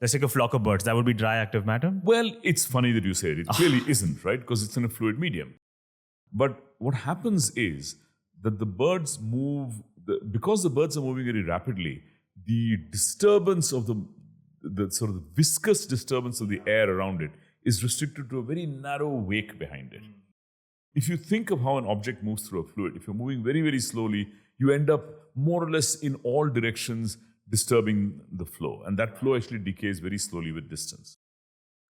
Let's take a flock of birds. That would be dry active matter? Well, it's funny that you say it. It clearly isn't, right? Because it's in a fluid medium. But what happens is that the birds move, because the birds are moving very rapidly, the disturbance of the sort of the viscous disturbance of the air around it is restricted to a very narrow wake behind it. If you think of how an object moves through a fluid, if you're moving very, very slowly, you end up more or less in all directions disturbing the flow. And that flow actually decays very slowly with distance.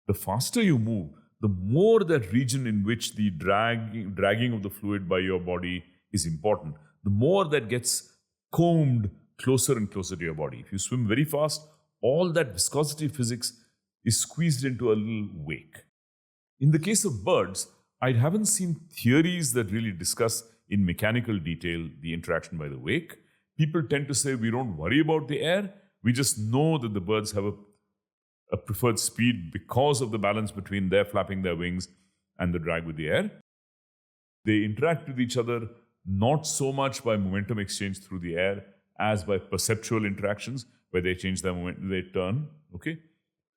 The faster you move, the more that region in which the dragging of the fluid by your body is important, the more that gets combed closer and closer to your body. If you swim very fast, all that viscosity physics is squeezed into a little wake. In the case of birds, I haven't seen theories that really discuss in mechanical detail the interaction by the wake. People tend to say we don't worry about the air. We just know that the birds have a preferred speed because of the balance between their flapping their wings and the drag with the air. They interact with each other not so much by momentum exchange through the air as by perceptual interactions where they change their momentum, they turn. Okay?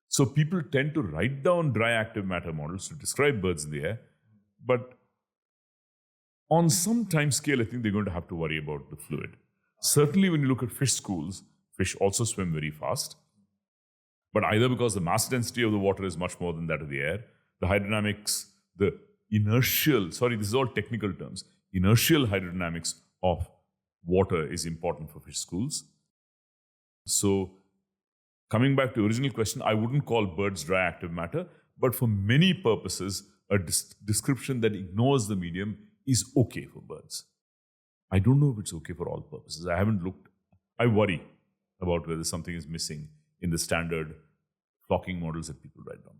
So people tend to write down dry active matter models to describe birds in the air, but on some time scale, I think they're going to have to worry about the fluid. Certainly when you look at fish schools, fish also swim very fast, but either because the mass density of the water is much more than that of the air, the hydrodynamics, the inertial, this is all technical terms, inertial hydrodynamics of water is important for fish schools. So coming back to the original question, I wouldn't call birds dry active matter, but for many purposes, a description that ignores the medium is okay for birds. I don't know if it's okay for all purposes. I haven't looked. I worry about whether something is missing in the standard flocking models that people write down.